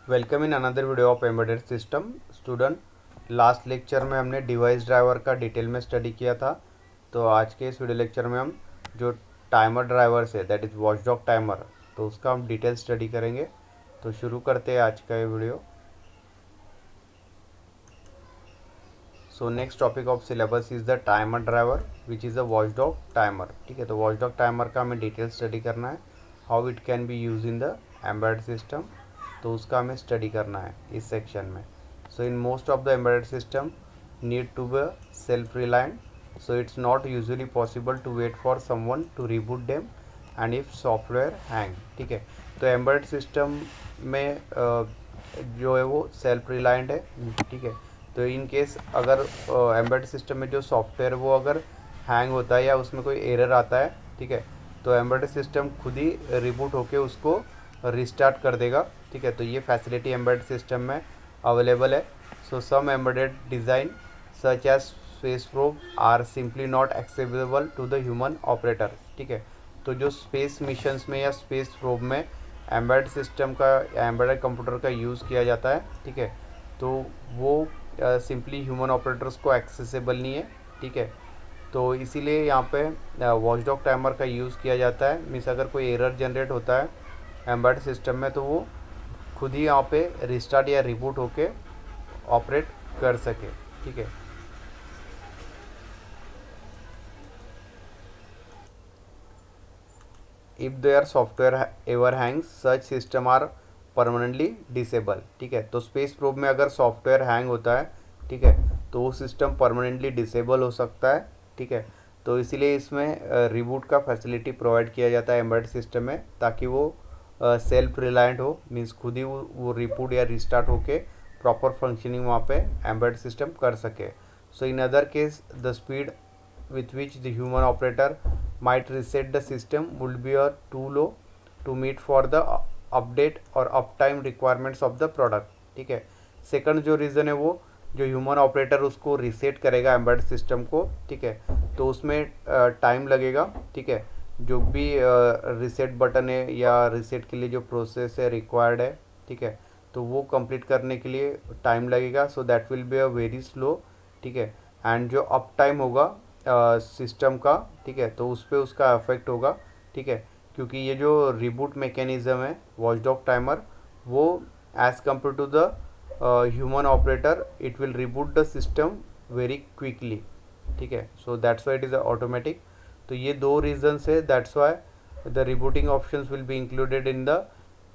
Welcome in another video of embedded system student. Last lecture में हमने device driver का detail में study किया था। तो आज के इस वीडियो लेक्चर में हम जो टाइमर ड्राइवर्स है दैट इज़ वॉचडॉग टाइमर, तो उसका हम डिटेल स्टडी करेंगे। तो शुरू करते हैं आज का ये video. So next topic of syllabus is the timer driver which is a watchdog timer. ठीक है, तो वॉचडॉग टाइमर का हमें डिटेल स्टडी करना है, how it can be use in the embedded system. तो उसका हमें स्टडी करना है इस सेक्शन में। So in most of the embedded system need to be self reliant, so it's not usually possible to wait for someone to reboot them and if software hang। ठीक है, तो एम्बेडेड सिस्टम में जो है वो self reliant है। ठीक है, तो इन केस अगर एम्बेडेड सिस्टम में जो सॉफ्टवेयर वो अगर हैंग होता है या उसमें कोई एरर आता है, ठीक है, तो एम्बेडेड सिस्टम खुद ही रिबूट होके उसको रिस्टार्ट कर देगा। ठीक है, तो ये फैसिलिटी एम्बेडेड सिस्टम में अवेलेबल है। So some embedded design such as space probe are simply not accessible to the human operator. ठीक है, तो जो स्पेस मिशंस में या स्पेस प्रोब में एम्बेडेड सिस्टम का या एम्बेडेड कंप्यूटर का यूज़ किया जाता है, ठीक है, तो वो सिंपली ह्यूमन ऑपरेटर्स को एक्सेसिबल नहीं है। ठीक है, तो इसीलिए यहाँ पे वॉचडॉग टाइमर का यूज़ किया जाता है। मीन्स अगर कोई एरर जनरेट होता है एम्बेडेड सिस्टम में तो वो खुद ही यहाँ पे रिस्टार्ट या रिबूट होके ऑपरेट कर सके। ठीक है, if there software ever hangs such system are permanently disable. ठीक है, तो स्पेस प्रोब में अगर सॉफ्टवेयर हैंग होता है, ठीक है, तो वो सिस्टम परमानेंटली डिसेबल हो सकता है। ठीक है, तो इसीलिए इसमें रिबूट का फैसिलिटी प्रोवाइड किया जाता है एम्बेडेड सिस्टम में, ताकि वो सेल्फ रिलायंट हो। मीन्स खुद ही वो रिबूट या रिस्टार्ट होके प्रॉपर फंक्शनिंग वहाँ पे एम्बेडेड सिस्टम कर सके। So in other case the speed with which the human operator might reset the system would be too low to meet for the update or uptime requirements of the product। ठीक है, second जो reason है वो जो human operator उसको reset करेगा embedded system को, ठीक है, तो उसमें टाइम लगेगा। ठीक है, जो भी रीसेट बटन है या रीसेट के लिए जो प्रोसेस है रिक्वायर्ड है, ठीक है, तो वो कंप्लीट करने के लिए टाइम लगेगा। So that will be a very slow. ठीक है, एंड जो अप टाइम होगा सिस्टम का, ठीक है, तो उस पर उसका इफेक्ट होगा। ठीक है, क्योंकि ये जो रिबूट मैकेनिज्म है वॉचडॉग टाइमर, वो as compare to the human operator it will reboot the system very quickly. ठीक है, so that's why it is automatic. तो ये दो रीजन्स है, that's why the rebooting options will be included in the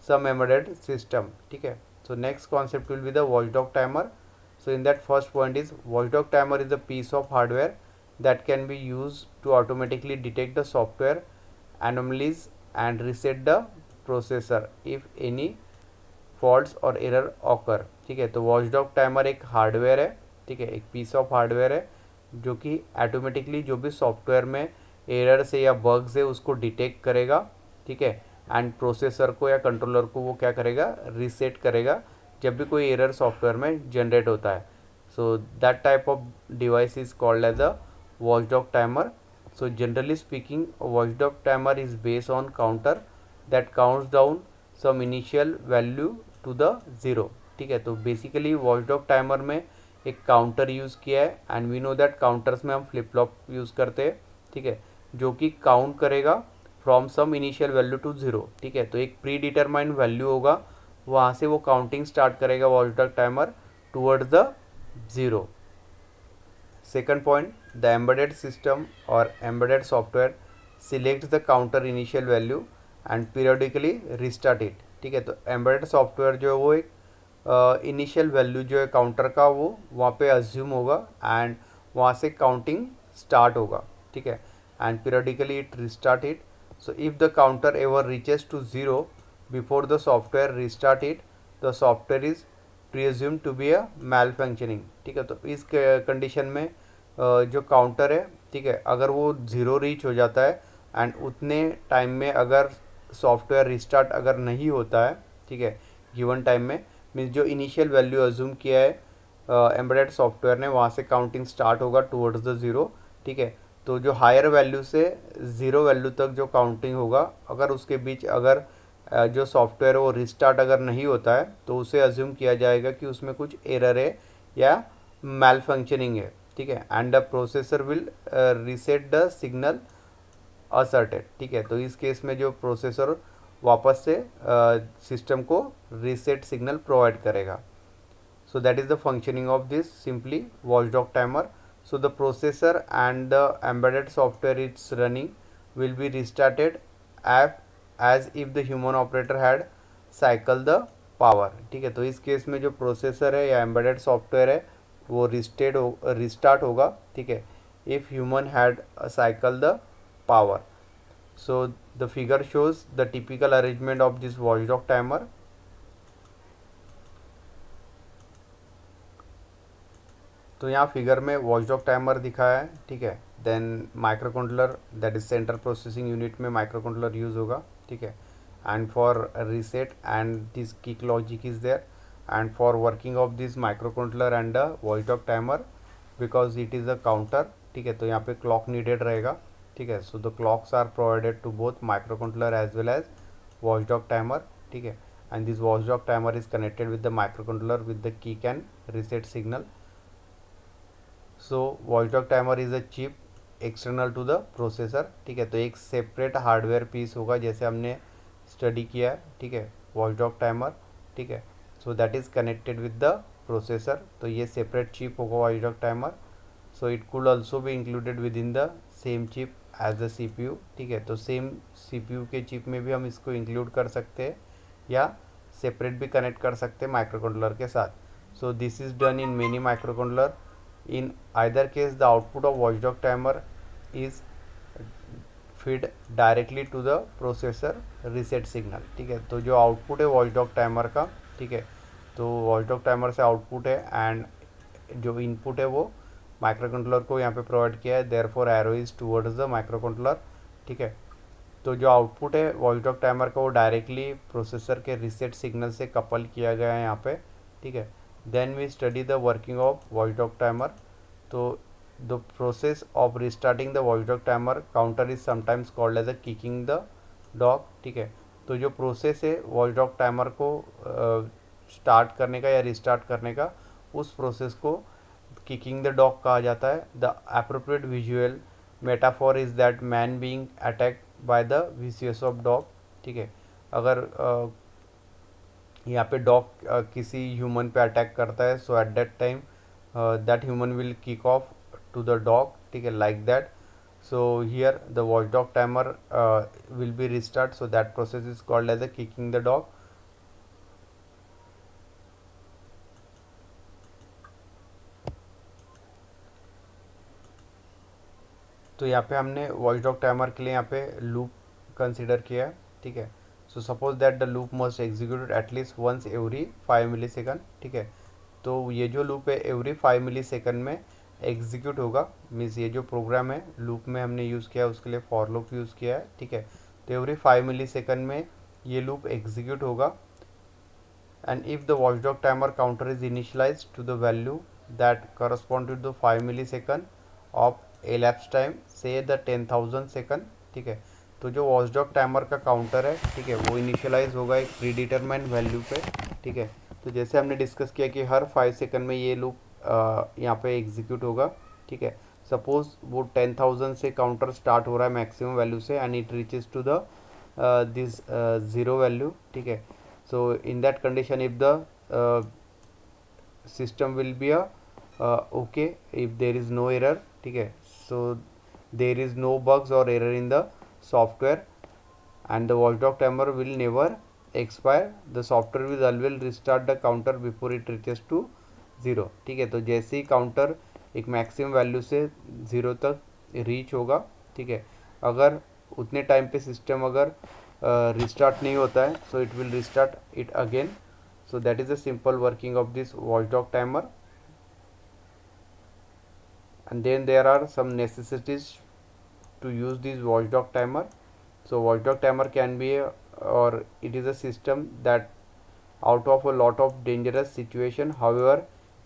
some embedded system. ठीक है, so next concept will be the watchdog timer. So in that first point is watchdog timer is a piece of hardware that can be used to automatically detect the software anomalies and reset the processor if any faults or error occur। ठीक है, तो watchdog timer एक hardware है, ठीक है, एक piece of hardware है जो कि ऑटोमेटिकली जो भी सॉफ्टवेयर में एरर्स है या बग्स है उसको डिटेक्ट करेगा। ठीक है, एंड प्रोसेसर को या कंट्रोलर को वो क्या करेगा, रीसेट करेगा जब भी कोई एरर सॉफ्टवेयर में जनरेट होता है। So that type of device is called as a watchdog timer. So generally speaking watchdog timer is based on counter that counts down some initial value to the zero. ठीक है, तो basically watchdog timer में एक counter use किया है and we know that counters में हम flip flop use करते हैं। ठीक है, जो कि काउंट करेगा from some initial value to zero. ठीक है, तो एक प्री डिटरमाइंड वैल्यू होगा, वहाँ से वो काउंटिंग स्टार्ट करेगा watchdog timer towards the zero. Second point, the embedded system और embedded software selects the counter initial value and periodically restart it. ठीक है, तो एम्बेडेड सॉफ्टवेयर जो है वो एक इनिशियल वैल्यू जो है काउंटर का वो वहाँ पे अज्यूम होगा एंड वहाँ से काउंटिंग स्टार्ट होगा। ठीक है, and periodically it restart it. So if the counter ever reaches to zero before the software restart it, the software is presumed to be a malfunctioning। ठीक है, तो इस कंडीशन में जो काउंटर है, ठीक है, अगर वो ज़ीरो रीच हो जाता है एंड उतने टाइम में अगर सॉफ्टवेयर रिस्टार्ट अगर नहीं होता है, ठीक है, गिवन टाइम में, मीन्स जो इनिशियल वैल्यू अज्यूम किया है एम्बेडेड सॉफ्टवेयर ने वहाँ से काउंटिंग स्टार्ट होगा टूवर्ड्स द ज़ीरो। ठीक है, तो जो हायर वैल्यू से ज़ीरो वैल्यू तक जो काउंटिंग होगा, अगर उसके बीच अगर जो सॉफ्टवेयर है वो रिस्टार्ट अगर नहीं होता है तो उसे अज्यूम किया जाएगा कि उसमें कुछ एरर है या मैल फंक्शनिंग है, ठीक है, and the processor will reset the signal asserted, ठीक है। तो इस केस में जो प्रोसेसर वापस से सिस्टम को रीसेट सिग्नल प्रोवाइड करेगा। So that is the functioning of this simply watchdog timer. So the processor and the embedded software it's running will be restarted as if the human operator had cycle the power, ठीक है। तो इस case में जो processor है या embedded software है वो रिस्टार्ट होगा, ठीक है, if human had cycle the power. So the figure shows the typical arrangement of this watchdog timer. तो यहाँ फिगर में वॉचडॉग टाइमर दिखाया है, ठीक है। Then micro controller that is central processing unit में माइक्रो कंट्रोलर यूज़ होगा, ठीक है, and for reset and this kick logic is there and for working of this micro controller and the watchdog timer because it is a counter, ठीक है। तो यहाँ पे clock needed रहेगा, ठीक है। So the clocks are provided to both micro controller as well as watchdog timer, ठीक है, and this watchdog timer is connected with the micro controller with the kick and reset signal. So watchdog timer is a chip external to the processor, ठीक है। तो एक separate hardware piece होगा जैसे हमने study किया है, ठीक है, वॉचडॉग टाइमर, ठीक है। So that is connected with the processor. तो ये सेपरेट चिप होगा watchdog timer. So it could also भी included with in the same chip as the CPU, ठीक है। तो सेम CPU के चिप में भी हम इसको इंक्लूड कर सकते हैं या सेपरेट भी कनेक्ट कर सकते हैं माइक्रो कंट्रोलर के साथ। So this is done in many micro controller. In either case, the output of watchdog timer is fed directly to the processor reset signal, ठीक है। तो जो आउटपुट है वॉचडॉग टाइमर का, ठीक है, तो वॉचडॉग टाइमर से आउटपुट है एंड जो इनपुट है वो माइक्रो कंट्रोलर को यहाँ पे प्रोवाइड किया है, therefore arrow is towards the micro controller, ठीक है। तो जो आउटपुट है वॉचडॉग टाइमर का वो डायरेक्टली प्रोसेसर के रीसेट सिग्नल से कपल किया गया है यहाँ पे, ठीक है। Then we study the working of watchdog timer. तो the process of restarting the watchdog timer counter is sometimes called as a kicking the dog, ठीक है। तो जो प्रोसेस है वॉचडॉग टाइमर को स्टार्ट करने का या रिस्टार्ट करने का, उस प्रोसेस को किकिंग द डॉग कहा जाता है। The appropriate visual metaphor is that man being attacked by the vicious of dog, ठीक है। अगर यहाँ पे डॉग किसी ह्यूमन पे अटैक करता है, so at that time that human will kick off to the dog, ठीक है, like that. So here the watchdog timer will be restart, so that process is called as a kicking the dog. तो यहाँ पे हमने watchdog timer के लिए यहाँ पे लूप कंसिडर किया है, ठीक है। So suppose that the loop must execute at least once every 5 millisecond, ठीक है। तो ये जो लूप है एवरी 5 मिलीसेकंड में एग्जीक्यूट होगा, मीन्स ये जो प्रोग्राम है लूप में हमने यूज़ किया है उसके लिए फॉर लूप यूज़ किया है, ठीक है। तो एवरी 5 मिलीसेकंड में ये लूप एग्जीक्यूट होगा and if the watchdog timer counter is initialize to the value that correspond to the 5 millisecond of elapsed time से द 10,000 सेकंड, ठीक है। तो जो वॉचडॉग टाइमर का काउंटर है, ठीक है, वो इनिशियलाइज होगा एक प्री डिटरमाइंड वैल्यू पे, ठीक है। तो जैसे हमने डिस्कस किया कि हर 5 सेकंड में ये लूप यहाँ पे एग्जीक्यूट होगा, ठीक है। सपोज वो 10,000 से काउंटर स्टार्ट हो रहा है मैक्सिमम वैल्यू से and it reaches to the this 0 value, ठीक है। So in that condition if the system will be okay if there is no error, ठीक है। so there is no bugs or error in the software and the watchdog timer will never expire, the software will always restart the counter before it reaches to 0, ठीक है। तो जैसे ही counter एक maximum value से 0 तक reach होगा, ठीक है, अगर उतने टाइम पे सिस्टम अगर रिस्टार्ट नहीं होता है, so it will restart it again. So that is the simple working of this watchdog timer. And then there are some necessities to use this watchdog timer. So watchdog timer can be or it is a system that out of a lot of dangerous situation, however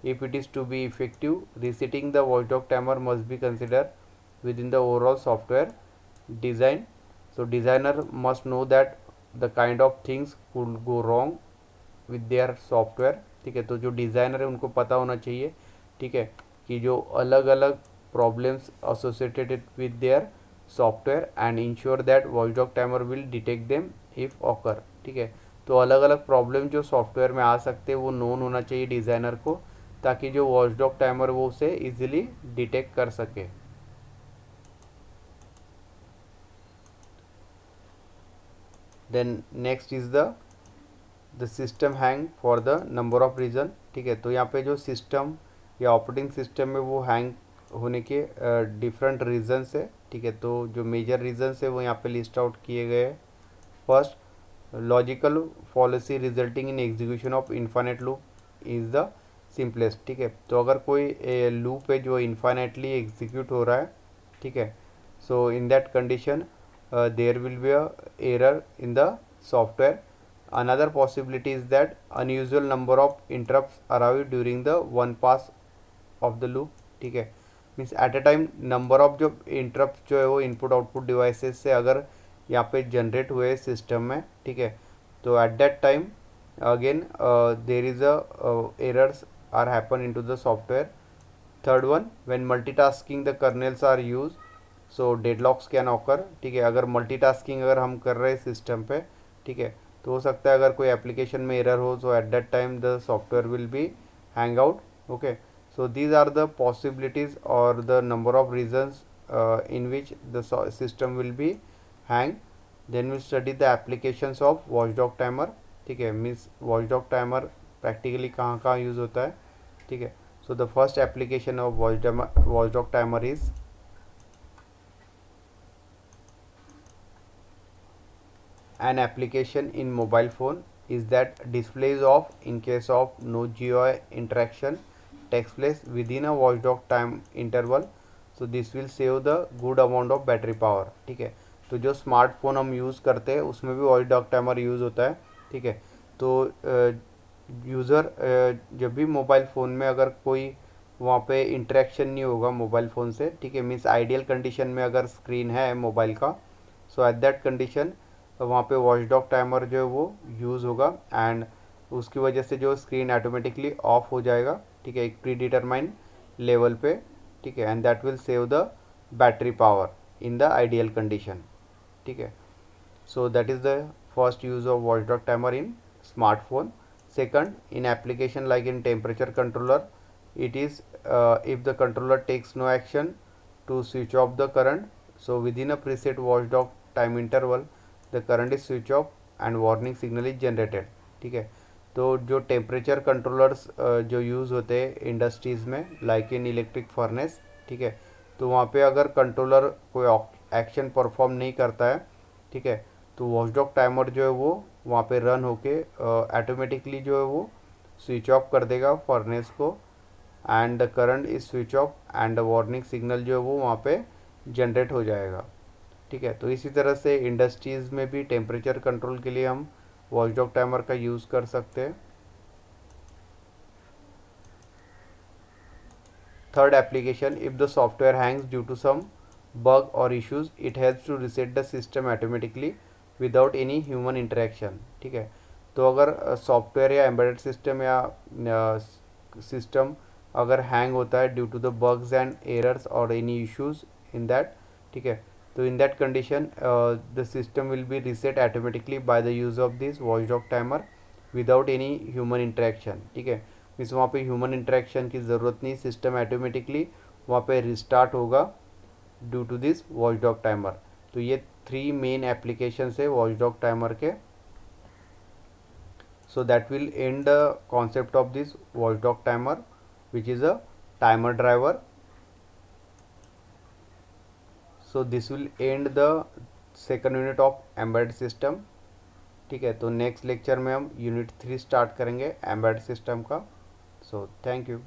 if it is to be effective, resetting the watchdog timer must be considered within the overall software design. So designer must know that the kind of things could go wrong with their software, ठीक है। तो जो designer है उनको पता होना चाहिए, ठीक है, कि जो अलग अलग problems associated with their software and ensure that watchdog timer will detect them if occur, ठीक है। तो अलग अलग प्रॉब्लम जो सॉफ्टवेयर में आ सकते हैं वो नोन होना चाहिए डिज़ाइनर को, ताकि जो वॉचडॉग टाइमर वो उसे इजीली डिटेक्ट कर सके। Then next is the system hang for the number of reason, ठीक है। तो यहाँ पे जो सिस्टम या ऑपरेटिंग सिस्टम में वो हैंग होने के डिफरेंट रीजन्स है, ठीक है। तो जो मेजर रीजन्स है वो यहाँ पे लिस्ट आउट किए गए हैं। First, logical policy resulting in execution of infinite loop is the simplest, ठीक है। तो अगर कोई लूप है जो इन्फाइनाइटली एग्जीक्यूट हो रहा है, ठीक है, so in that condition there will be a error in the software. Another possibility is that unusual number of interrupts arrive during the one pass of the loop, ठीक है। Means at a time number of जो interrupt जो है वो input output devices से अगर यहाँ पे जनरेट हुए सिस्टम में, ठीक है, तो at that time again there is a errors are happen in to the software. Third one, when multitasking the kernels are use, so deadlocks can occur, ठीक है। अगर मल्टीटास्किंग अगर हम कर रहे हैं सिस्टम पे, ठीक है, तो हो सकता है अगर कोई एप्लीकेशन में एरर हो, so at that time the software will be hang out, okay. So these are the possibilities or the number of reasons in which the system will be hang. Then we study the applications of watchdog timer, ठीक है। Means watchdog timer practically कहाँ कहाँ use होता है, ठीक है। So the first application of watchdog timer is an application in mobile phone is that displays of in case of no GUI interaction takes place within a watchdog time interval, so this will save the good amount of battery power, ठीक है। तो जो smartphone हम use करते हैं उसमें भी watchdog timer use होता है, ठीक है। तो यूज़र जब भी मोबाइल फ़ोन में अगर कोई वहाँ पे इंटरेक्शन नहीं होगा मोबाइल फ़ोन से, ठीक है, मीन्स आइडियल कंडीशन में अगर स्क्रीन है मोबाइल का, सो एट दैट कंडीशन वहाँ पे वॉचडॉग टाइमर जो है वो यूज़ होगा एंड उसकी वजह से जो स्क्रीन ऑटोमेटिकली ऑफ हो जाएगा, ठीक है, एक प्री डिटरमाइन लेवल पे, ठीक है, and that will save the battery power in the ideal condition, ठीक है। So that is the first use of watchdog timer in smartphone. Second, in application like in temperature controller, it is if the controller takes no action to switch off the current, so within a preset watchdog time interval the current is switch off and warning signal is generated, ठीक है। तो जो temperature controllers जो use होते हैं industries में like in electric furnace, ठीक है, तो वहाँ पे अगर कंट्रोलर कोई एक्शन परफॉर्म नहीं करता है, ठीक है, तो वॉचडॉग टाइमर जो है वो वहाँ पे रन होके ऑटोमेटिकली जो है वो स्विच ऑफ कर देगा फर्नेस को and the current is switch off and warning signal जो है वो वहाँ पे जनरेट हो जाएगा, ठीक है। तो इसी तरह से इंडस्ट्रीज़ में भी टेम्परेचर कंट्रोल के लिए हम वॉचडॉग टाइमर का यूज़ कर सकते हैं। Third application, if the software hangs due to some bug और issues it helps to reset the system automatically without any human interaction, ठीक है। तो अगर सॉफ्टवेयर या एम्बेडेड सिस्टम या सिस्टम अगर हैंग होता है due to the bugs and errors और एनी इश्यूज इन दैट, ठीक है, तो in that condition the system will be reset automatically by the use of this watchdog timer without any human interaction, ठीक है। Means वहाँ पे human interaction की ज़रूरत नहीं, सिस्टम ऑटोमेटिकली वहाँ पे रिस्टार्ट होगा due to this watchdog timer. तो ये 3 मेन एप्लीकेशंस है वॉचडॉग टाइमर के। So that will end the concept of this watchdog timer, which is a timer driver. So this will end the second unit of embedded system, ठीक है। तो next lecture में हम unit 3 start करेंगे embedded system का। So thank you.